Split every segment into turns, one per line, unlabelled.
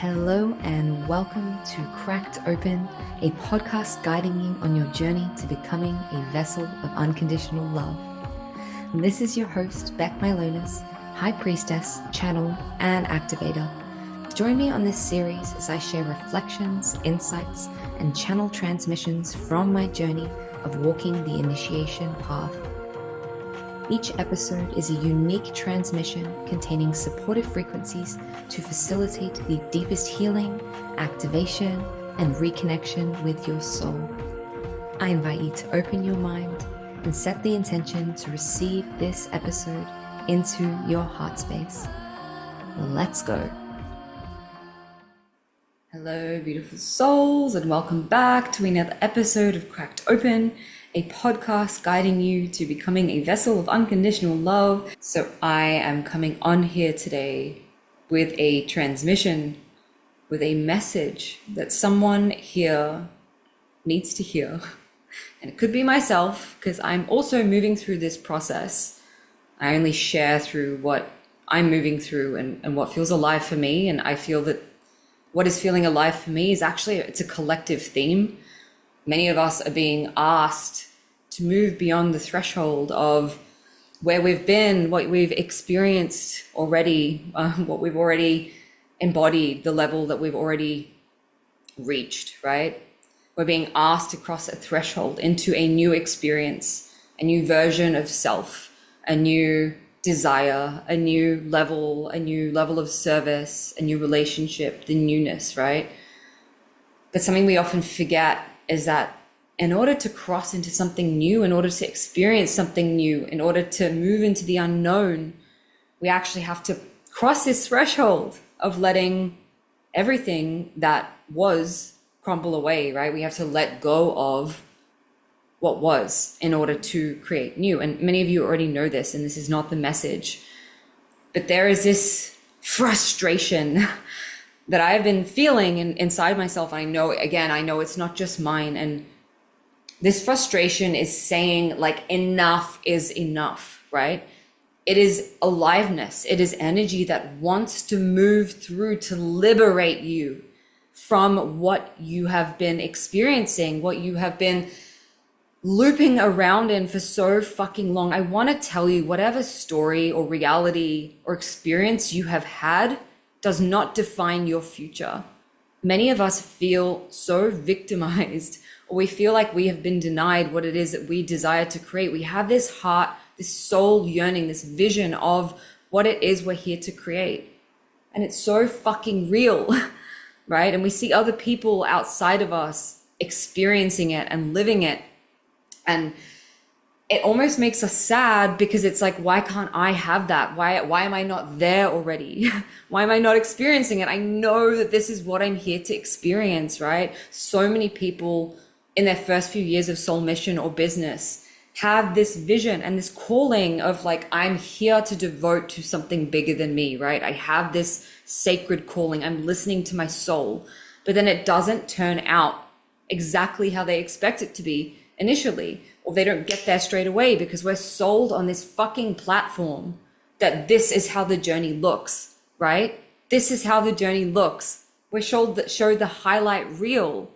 Hello and welcome to Cracked Open, a podcast guiding you on your journey to becoming a vessel of unconditional love. And this is your host, Beck Milonas, High Priestess, Channel, and Activator. Join me on this series as I share reflections, insights, and channel transmissions from my journey of walking the initiation path. Each episode is a unique transmission containing supportive frequencies to facilitate the deepest healing, activation, and reconnection with your soul. I invite you to open your mind and set the intention to receive this episode into your heart space. Let's go. Hello, beautiful souls, and welcome back to another episode of Cracked Open, a podcast guiding you to becoming a vessel of unconditional love. So I am coming on here today with a transmission, with a message that someone here needs to hear. And it could be myself, because I'm also moving through this process. I only share through what I'm moving through and what feels alive for me. And I feel that what is feeling alive for me is actually, it's a collective theme. Many of us are being asked to move beyond the threshold of where we've been, what we've experienced already, what we've already embodied, the level that we've already reached, right? We're being asked to cross a threshold into a new experience, a new version of self, a new desire, a new level of service, a new relationship, the newness, right? But something we often forget is that in order to cross into something new, in order to experience something new, in order to move into the unknown, we actually have to cross this threshold of letting everything that was crumble away, right? We have to let go of what was in order to create new. And many of you already know this, and this is not the message, but there is this frustration that I've been feeling inside myself. I know it's not just mine. And this frustration is saying, like, enough is enough, right? It is aliveness. It is energy that wants to move through to liberate you from what you have been experiencing, what you have been looping around in for so fucking long. I want to tell you, whatever story or reality or experience you have had does not define your future. Many of us feel so victimized, or we feel like we have been denied what it is that we desire to create. We have this heart, this soul yearning, this vision of what it is we're here to create. And it's so fucking real, right? And we see other people outside of us experiencing it and living it. And it almost makes us sad, because it's like, why can't I have that? Why am I not there already? Why am I not experiencing it? I know that this is what I'm here to experience, right? So many people in their first few years of soul mission or business have this vision and this calling of, like, I'm here to devote to something bigger than me, right? I have this sacred calling. I'm listening to my soul, but then it doesn't turn out exactly how they expect it to be initially, or they don't get there straight away, because we're sold on this fucking platform that this is how the journey looks, right? This is how the journey looks. We're showed the highlight reel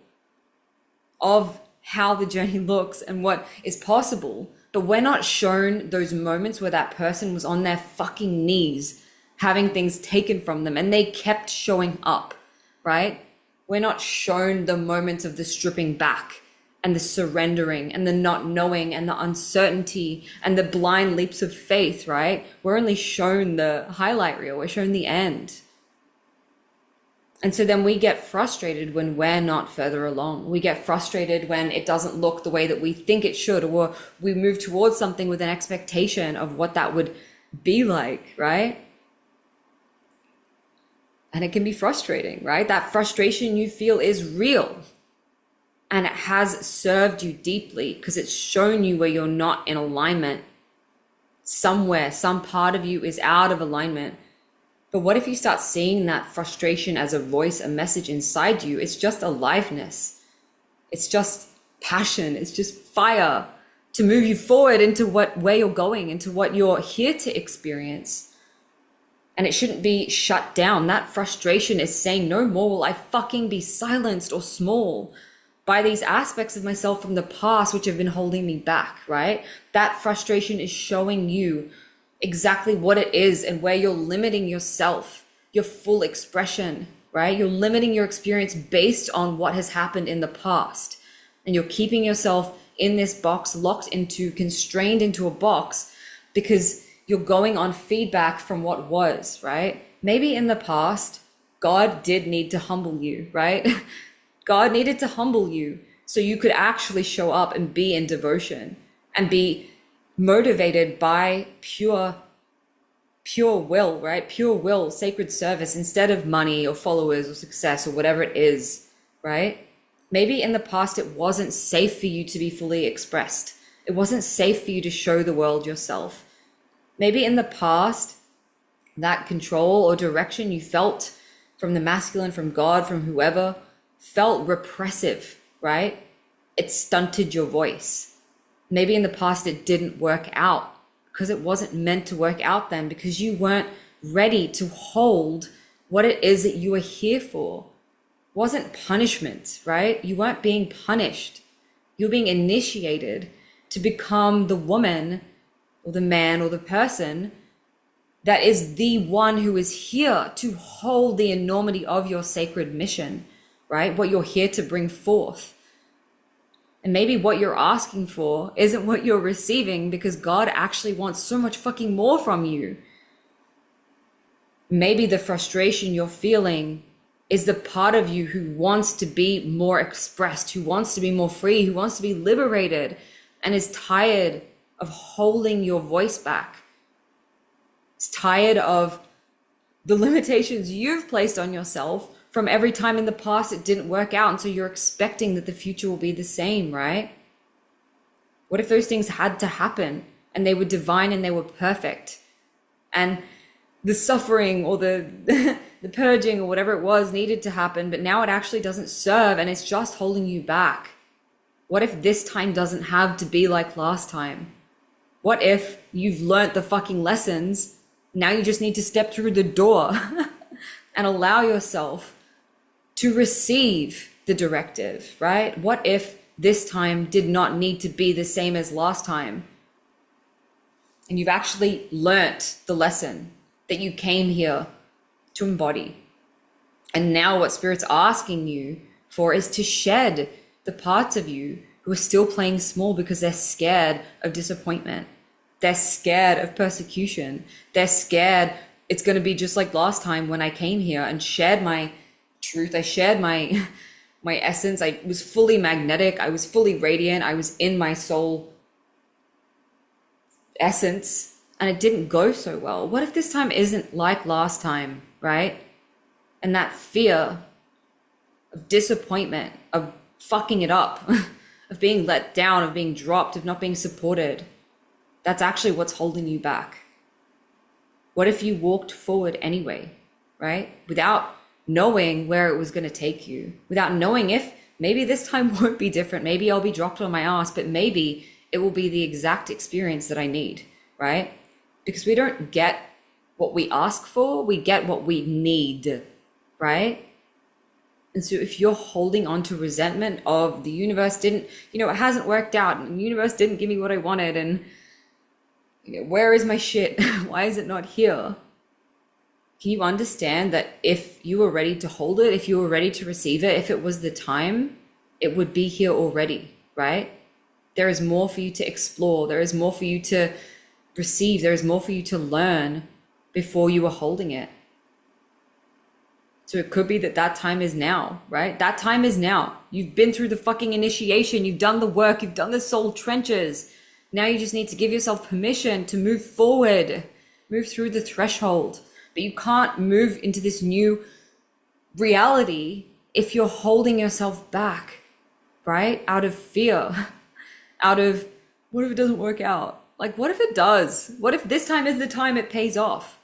of how the journey looks and what is possible, but we're not shown those moments where that person was on their fucking knees having things taken from them and they kept showing up, right? We're not shown the moments of the stripping back and the surrendering and the not knowing and the uncertainty and the blind leaps of faith, right? We're only shown the highlight reel. We're shown the end. And so then we get frustrated when we're not further along. We get frustrated when it doesn't look the way that we think it should, or we move towards something with an expectation of what that would be like, right? And it can be frustrating, right? That frustration you feel is real. And it has served you deeply, because it's shown you where you're not in alignment. Somewhere, some part of you is out of alignment. But what if you start seeing that frustration as a voice, a message inside you? It's just aliveness. It's just passion. It's just fire to move you forward into where you're going, into what you're here to experience. And it shouldn't be shut down. That frustration is saying, no more will I fucking be silenced or small by these aspects of myself from the past, which have been holding me back, right? That frustration is showing you exactly what it is and where you're limiting yourself, your full expression, right? You're limiting your experience based on what has happened in the past. And you're keeping yourself in this box, constrained into a box, because you're going on feedback from what was, right? Maybe in the past, God did need to humble you, right? God needed to humble you so you could actually show up and be in devotion and be motivated by pure will, right? Pure will, sacred service, instead of money or followers or success or whatever it is, right? Maybe in the past, it wasn't safe for you to be fully expressed. It wasn't safe for you to show the world yourself. Maybe in the past, that control or direction you felt from the masculine, from God, from whoever, felt repressive, right? It stunted your voice. Maybe in the past it didn't work out because it wasn't meant to work out then, because you weren't ready to hold what it is that you are here for. It wasn't punishment, right? You weren't being punished. You're being initiated to become the woman or the man or the person that is the one who is here to hold the enormity of your sacred mission, right? What you're here to bring forth. And maybe what you're asking for isn't what you're receiving, because God actually wants so much fucking more from you. Maybe the frustration you're feeling is the part of you who wants to be more expressed, who wants to be more free, who wants to be liberated, and is tired of holding your voice back. It's tired of the limitations you've placed on yourself from every time in the past it didn't work out, and so you're expecting that the future will be the same, right? What if those things had to happen and they were divine and they were perfect, and the suffering or the the purging or whatever it was needed to happen, but now it actually doesn't serve and it's just holding you back? What if this time doesn't have to be like last time? What if you've learnt the fucking lessons? Now you just need to step through the door and allow yourself to receive the directive, right? What if this time did not need to be the same as last time? And you've actually learnt the lesson that you came here to embody. And now what Spirit's asking you for is to shed the parts of you who are still playing small because they're scared of disappointment. They're scared of persecution. They're scared it's going to be just like last time when I came here and shared my truth. I shared my essence. I was fully magnetic. I was fully radiant. I was in my soul essence, and it didn't go so well. What if this time isn't like last time, right? And that fear of disappointment, of fucking it up, of being let down, of being dropped, of not being supported, that's actually what's holding you back. What if you walked forward anyway, right? Without knowing where it was going to take you, without knowing if maybe this time won't be different. Maybe I'll be dropped on my ass, but maybe it will be the exact experience that I need, right? Because we don't get what we ask for, we get what we need, right? And so if you're holding on to resentment of the universe didn't, it hasn't worked out, and the universe didn't give me what I wanted, and where is my shit? Why is it not here? Can you understand that if you were ready to hold it, if you were ready to receive it, if it was the time, it would be here already, right? There is more for you to explore. There is more for you to receive. There is more for you to learn before you were holding it. So it could be that time is now, right? That time is now. You've been through the fucking initiation. You've done the work. You've done the soul trenches. Now you just need to give yourself permission to move forward, move through the threshold. But you can't move into this new reality if you're holding yourself back, right? Out of fear, out of what if it doesn't work out? Like, what if it does? What if this time is the time it pays off?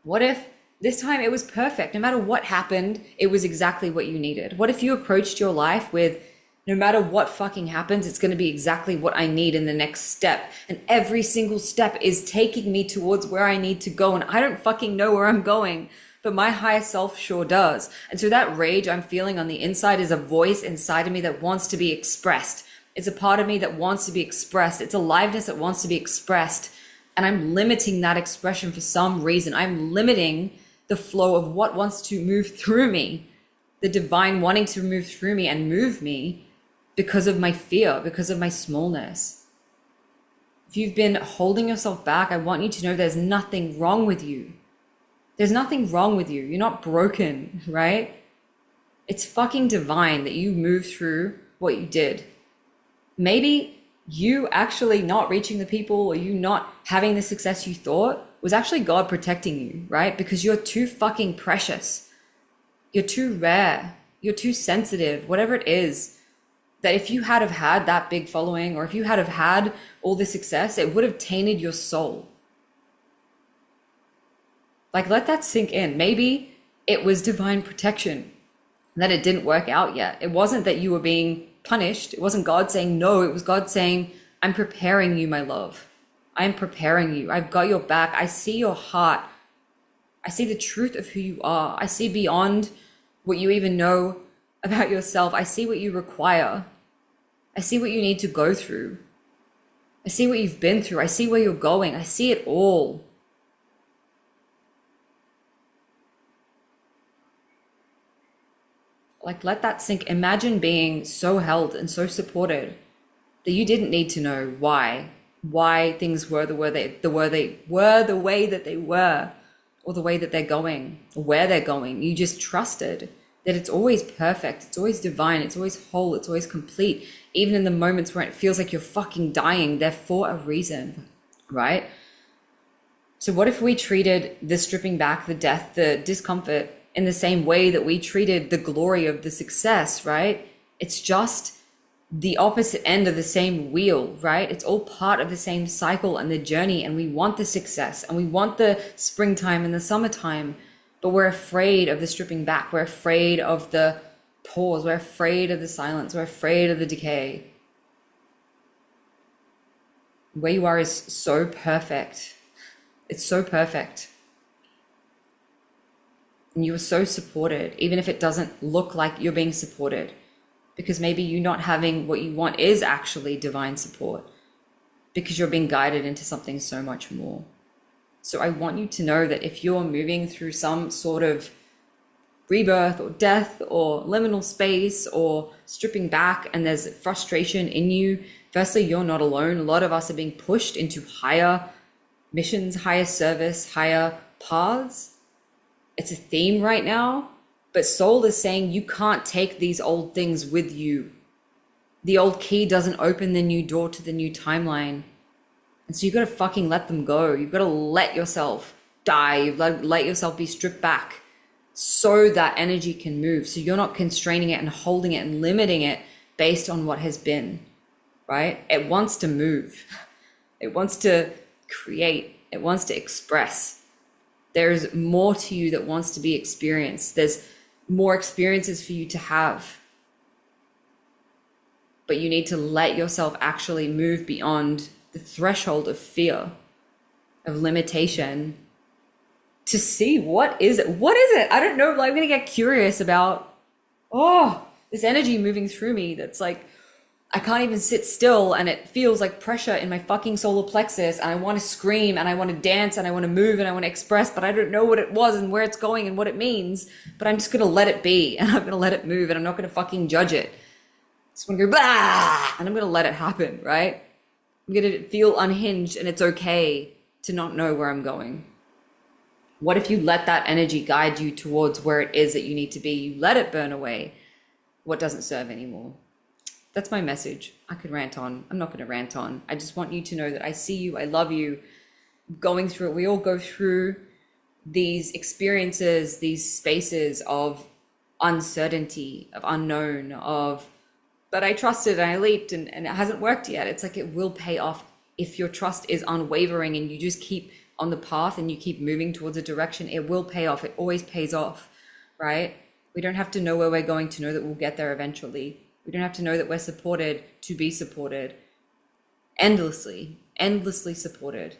What if this time it was perfect? No matter what happened, it was exactly what you needed. What if you approached your life with No matter what fucking happens, it's going to be exactly what I need in the next step. And every single step is taking me towards where I need to go. And I don't fucking know where I'm going, but my higher self sure does. And so that rage I'm feeling on the inside is a voice inside of me that wants to be expressed. It's a part of me that wants to be expressed. It's aliveness that wants to be expressed. And I'm limiting that expression for some reason. I'm limiting the flow of what wants to move through me, the divine wanting to move through me and move me, because of my fear, because of my smallness. If you've been holding yourself back, I want you to know there's nothing wrong with you. There's nothing wrong with you. You're not broken, right? It's fucking divine that you moved through what you did. Maybe you actually not reaching the people, or you not having the success you thought, was actually God protecting you, right? Because you're too fucking precious. You're too rare. You're too sensitive, whatever it is. That if you had have had that big following, or if you had have had all the success, it would have tainted your soul. Like, let that sink in. Maybe it was divine protection that it didn't work out yet. It wasn't that you were being punished. It wasn't God saying no. It was God saying, I'm preparing you, my love. I'm preparing you. I've got your back. I see your heart. I see the truth of who you are. I see beyond what you even know about yourself. I see what you require. I see what you need to go through. I see what you've been through. I see where you're going. I see it all. Like, let that sink. Imagine being so held and so supported that you didn't need to know why things were the way that they were, or the way that they're going, or where they're going. You just trusted that it's always perfect, it's always divine, it's always whole, it's always complete. Even in the moments where it feels like you're fucking dying, they're for a reason, right? So what if we treated the stripping back, the death, the discomfort in the same way that we treated the glory of the success, right? It's just the opposite end of the same wheel, right? It's all part of the same cycle and the journey, and we want the success and we want the springtime and the summertime, but we're afraid of the stripping back. We're afraid of the pause. We're afraid of the silence. We're afraid of the decay. Where you are is so perfect. It's so perfect. And you are so supported, even if it doesn't look like you're being supported, because maybe you not having what you want is actually divine support, because you're being guided into something so much more. So I want you to know that if you're moving through some sort of rebirth or death or liminal space or stripping back, and there's frustration in you, firstly, you're not alone. A lot of us are being pushed into higher missions, higher service, higher paths. It's a theme right now, but soul is saying you can't take these old things with you. The old key doesn't open the new door to the new timeline. And so you got to fucking let them go. You've got to let yourself die. You've got to let yourself be stripped back so that energy can move. So you're not constraining it and holding it and limiting it based on what has been, right? It wants to move. It wants to create. It wants to express. There's more to you that wants to be experienced. There's more experiences for you to have. But you need to let yourself actually move beyond the threshold of fear, of limitation, to see what is it? What is it? I don't know. Like, I'm going to get curious about, this energy moving through me that's like, I can't even sit still, and it feels like pressure in my fucking solar plexus, and I want to scream and I want to dance and I want to move and I want to express, but I don't know what it was and where it's going and what it means, but I'm just going to let it be, and I'm going to let it move, and I'm not going to fucking judge it. Just want to go, blah, and I'm going to let it happen, right? I'm going to feel unhinged, and it's okay to not know where I'm going. What if you let that energy guide you towards where it is that you need to be? You let it burn away what doesn't serve anymore. That's my message. I could rant on. I'm not going to rant on. I just want you to know that I see you. I love you. Going through it. We all go through these experiences, these spaces of uncertainty, of unknown, of, but I trusted and I leaped and it hasn't worked yet. It's like it will pay off if your trust is unwavering and you just keep on the path and you keep moving towards a direction. It will pay off. It always pays off, right? We don't have to know where we're going to know that we'll get there eventually. We don't have to know that we're supported to be supported. Endlessly supported.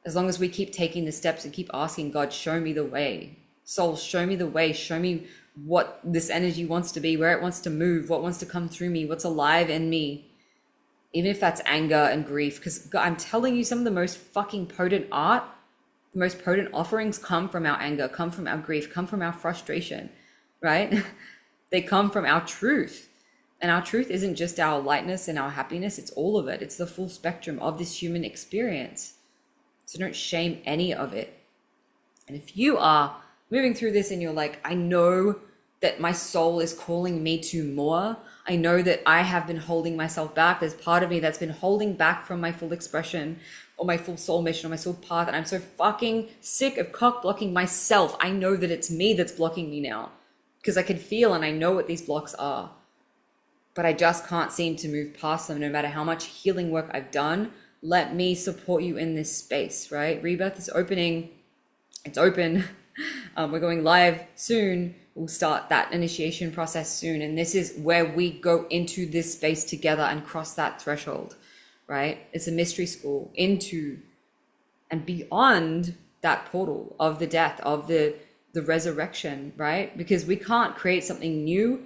As long as we keep taking the steps and keep asking God, show me the way. Soul, show me the way. Show me what this energy wants to be, where it wants to move, what wants to come through me, what's alive in me. Even if that's anger and grief, because I'm telling you, some of the most fucking potent art, the most potent offerings come from our anger, come from our grief, come from our frustration, right? They come from our truth. And our truth isn't just our lightness and our happiness, it's all of it. It's the full spectrum of this human experience. So don't shame any of it. And if you are moving through this and you're like, I know that my soul is calling me to more. I know that I have been holding myself back. There's part of me that's been holding back from my full expression or my full soul mission or my soul path. And I'm so fucking sick of cock blocking myself. I know that it's me that's blocking me now because I can feel and I know what these blocks are. But I just can't seem to move past them no matter how much healing work I've done. Let me support you in this space, right? Rebirth is opening. It's open. We're going live soon. We'll start that initiation process soon. And this is where we go into this space together and cross that threshold, right? It's a mystery school into and beyond that portal of the death, of the resurrection, right? Because we can't create something new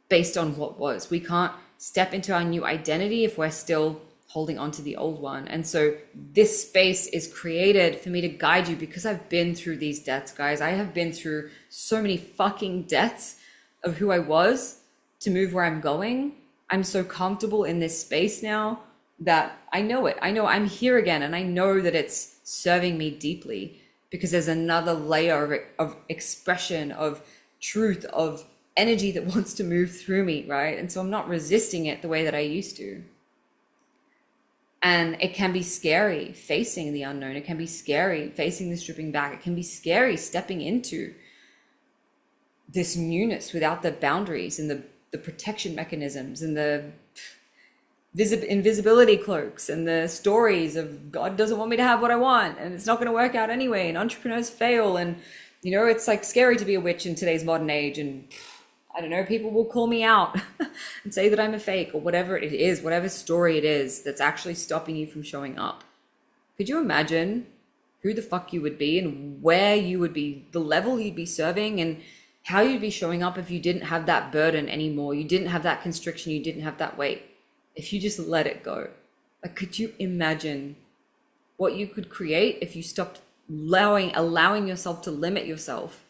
based on what was. We can't step into our new identity if we're still holding on to the old one. And so this space is created for me to guide you because I've been through these deaths, guys. I have been through so many fucking deaths of who I was to move where I'm going. I'm so comfortable in this space now that I know it. I know I'm here again, and I know that it's serving me deeply because there's another layer of expression, of truth, of energy that wants to move through me, right? And so I'm not resisting it the way that I used to. And it can be scary facing the unknown. It can be scary facing the stripping back. It can be scary stepping into this newness without the boundaries and the protection mechanisms and the invisibility cloaks and the stories of God doesn't want me to have what I want and it's not going to work out anyway, and entrepreneurs fail, and you know, it's like scary to be a witch in today's modern age, and I don't know, people will call me out and say that I'm a fake or whatever it is, whatever story it is that's actually stopping you from showing up. Could you imagine who the fuck you would be and where you would be, the level you'd be serving and how you'd be showing up if you didn't have that burden anymore, you didn't have that constriction, you didn't have that weight, if you just let it go? Like, could you imagine what you could create if you stopped allowing yourself to limit yourself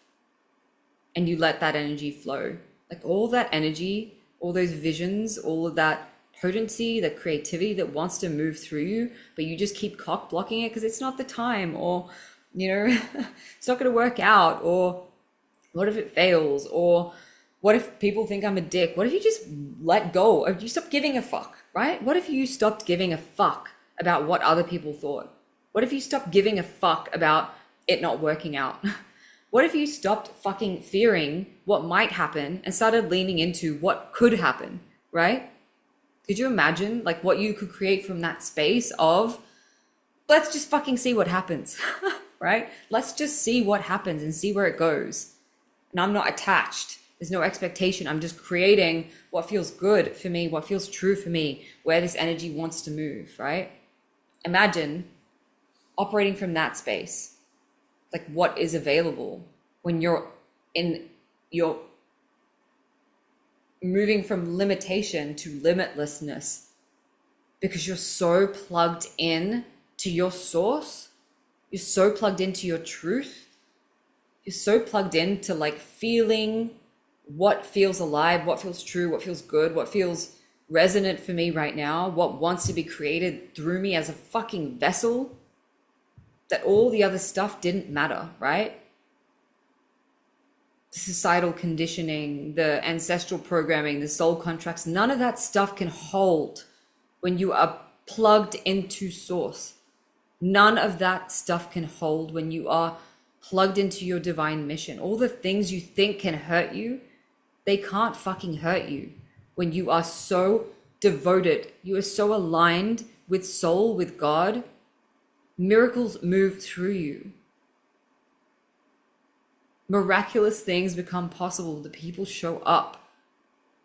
and you let that energy flow? Like all that energy, all those visions, all of that potency, the creativity that wants to move through you, but you just keep cock blocking it because it's not the time, or, you know, it's not going to work out, or what if it fails, or what if people think I'm a dick? What if you just let go? Or you stop giving a fuck, right? What if you stopped giving a fuck about what other people thought? What if you stopped giving a fuck about it not working out? What if you stopped fucking fearing what might happen and started leaning into what could happen, right? Could you imagine like what you could create from that space of, let's just fucking see what happens, right? Let's just see what happens and see where it goes. And I'm not attached. There's no expectation. I'm just creating what feels good for me, what feels true for me, where this energy wants to move, right? Imagine operating from that space. Like what is available when you're moving from limitation to limitlessness, because you're so plugged in to your source. You're so plugged into your truth. You're so plugged into like feeling what feels alive, what feels true, what feels good, what feels resonant for me right now, what wants to be created through me as a fucking vessel, that all the other stuff didn't matter, right? The societal conditioning, the ancestral programming, the soul contracts, none of that stuff can hold when you are plugged into source. None of that stuff can hold when you are plugged into your divine mission. All the things you think can hurt you, they can't fucking hurt you when you are so devoted, you are so aligned with soul, with God. Miracles move through you. Miraculous things become possible. The people show up.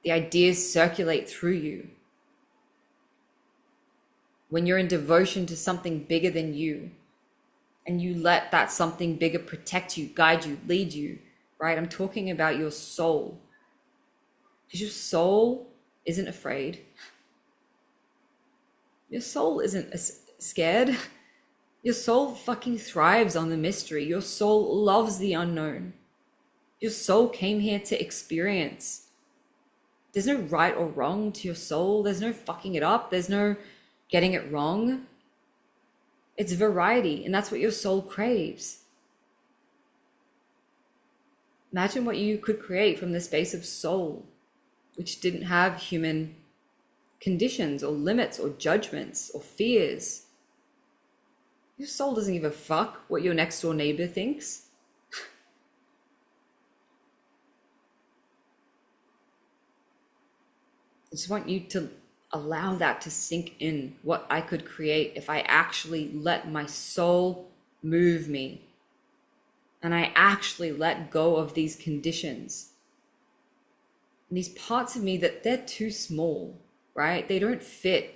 The ideas circulate through you. When you're in devotion to something bigger than you, and you let that something bigger protect you, guide you, lead you, right? I'm talking about your soul. Because your soul isn't afraid. Your soul isn't scared. Your soul fucking thrives on the mystery. Your soul loves the unknown. Your soul came here to experience. There's no right or wrong to your soul. There's no fucking it up. There's no getting it wrong. It's variety, and that's what your soul craves. Imagine what you could create from the space of soul, which didn't have human conditions or limits or judgments or fears. Your soul doesn't give a fuck what your next door neighbor thinks. I just want you to allow that to sink in, what I could create if I actually let my soul move me and I actually let go of these conditions and these parts of me that they're too small, right? They don't fit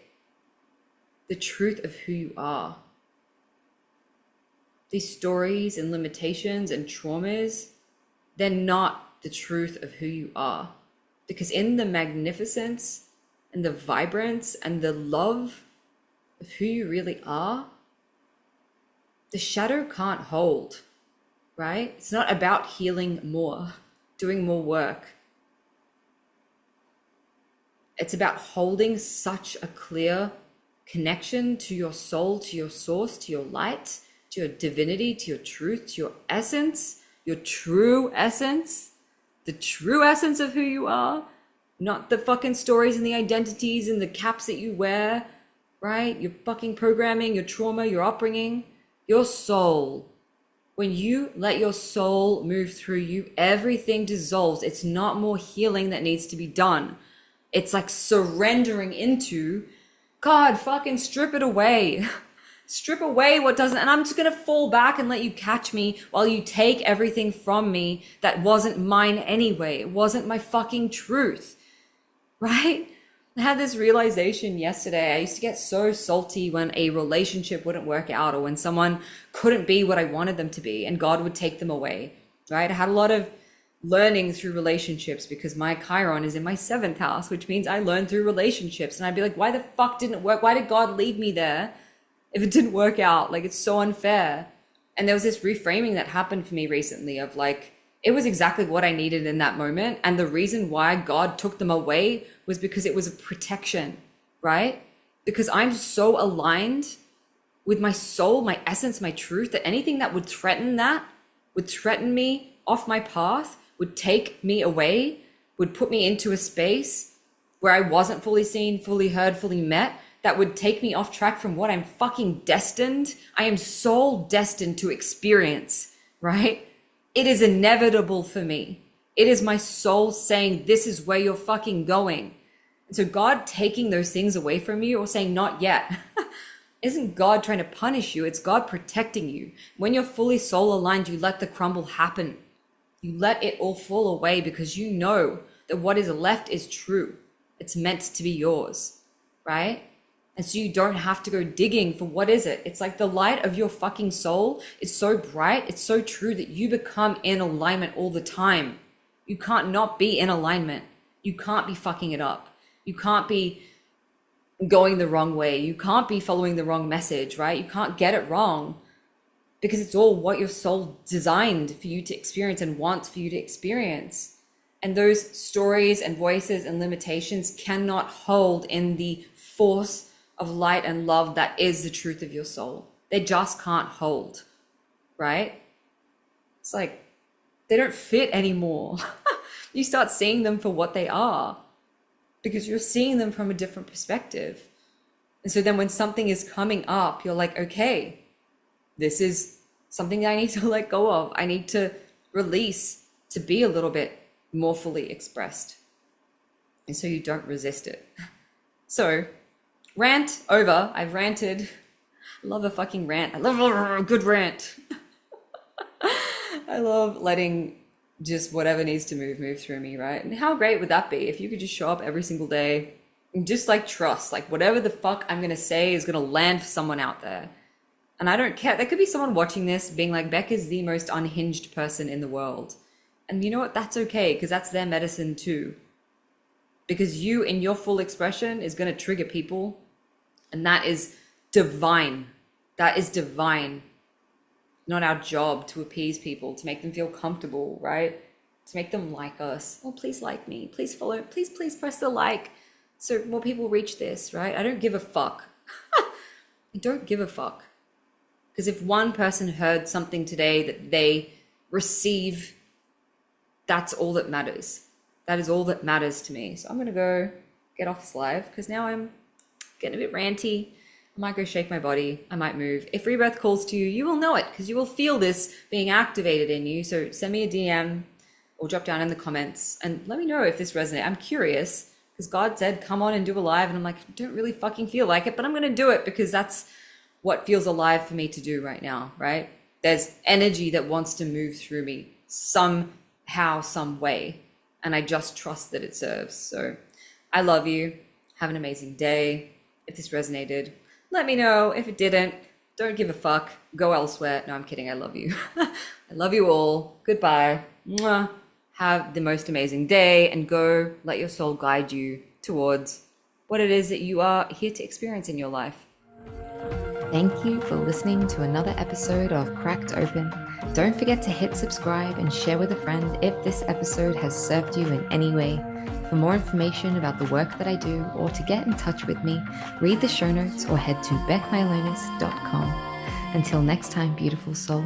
the truth of who you are. These stories and limitations and traumas, they're not the truth of who you are. Because in the magnificence and the vibrance and the love of who you really are, the shadow can't hold, right? It's not about healing more, doing more work. It's about holding such a clear connection to your soul, to your source, to your light, to your divinity, to your truth, to your essence, your true essence, the true essence of who you are, not the fucking stories and the identities and the caps that you wear, right? Your fucking programming, your trauma, your upbringing, your soul. When you let your soul move through you, everything dissolves. It's not more healing that needs to be done. It's like surrendering into, God, fucking strip it away. Strip away what doesn't, and I'm just going to fall back and let you catch me while you take everything from me that wasn't mine anyway. It wasn't my fucking truth, right? I had this realization yesterday. I used to get so salty when a relationship wouldn't work out or when someone couldn't be what I wanted them to be and God would take them away, right? I had a lot of learning through relationships because my Chiron is in my 7th house, which means I learned through relationships. And I'd be like, why the fuck didn't it work? Why did God lead me there if it didn't work out? Like, it's so unfair. And there was this reframing that happened for me recently of like, it was exactly what I needed in that moment. And the reason why God took them away was because it was a protection, right? Because I'm so aligned with my soul, my essence, my truth, that anything that would threaten me off my path, would take me away, would put me into a space where I wasn't fully seen, fully heard, fully met, that would take me off track from what I'm fucking destined. I am soul destined to experience, right? It is inevitable for me. It is my soul saying, this is where you're fucking going. And so God taking those things away from you or saying, not yet, isn't God trying to punish you. It's God protecting you. When you're fully soul aligned, you let the crumble happen. You let it all fall away because you know that what is left is true. It's meant to be yours, right? And so you don't have to go digging for what is it. It's like the light of your fucking soul is so bright, it's so true that you become in alignment all the time. You can't not be in alignment. You can't be fucking it up. You can't be going the wrong way. You can't be following the wrong message, right? You can't get it wrong because it's all what your soul designed for you to experience and wants for you to experience. And those stories and voices and limitations cannot hold in the force of light and love that is the truth of your soul. They just can't hold, right? It's like they don't fit anymore. You start seeing them for what they are because you're seeing them from a different perspective. And so then when something is coming up, you're like, okay, this is something I need to let go of. I need to release to be a little bit more fully expressed. And so you don't resist it. So rant over. I've ranted. I love a fucking rant. I love a good rant. I love letting just whatever needs to move through me, right? And how great would that be if you could just show up every single day and just like trust, like whatever the fuck I'm gonna say is gonna land for someone out there. And I don't care. There could be someone watching this being like, Beck is the most unhinged person in the world. And you know what? That's okay, because that's their medicine too. Because you, in your full expression, is going to trigger people. And that is divine. That is divine. Not our job to appease people, to make them feel comfortable, right? To make them like us. Oh, please like me. Please follow. Please press the like so more people reach this, right? I don't give a fuck. I don't give a fuck. Because if one person heard something today that they receive, that's all that matters. That is all that matters to me. So I'm going to go get off this live because now I'm getting a bit ranty. I might go shake my body. I might move. If rebirth calls to you, you will know it because you will feel this being activated in you. So send me a DM or drop down in the comments and let me know if this resonates. I'm curious because God said, come on and do a live. And I'm like, I don't really fucking feel like it, but I'm going to do it because that's what feels alive for me to do right now, right? There's energy that wants to move through me somehow, some way. And I just trust that it serves. So I love you. Have an amazing day. If this resonated, let me know. If it didn't, don't give a fuck. Go elsewhere. No, I'm kidding. I love you. I love you all. Goodbye. Mwah. Have the most amazing day and go let your soul guide you towards what it is that you are here to experience in your life. Thank you for listening to another episode of Cracked Open. Don't forget to hit subscribe and share with a friend if this episode has served you in any way. For more information about the work that I do or to get in touch with me, read the show notes or head to beckmylonis.com. Until next time, beautiful soul.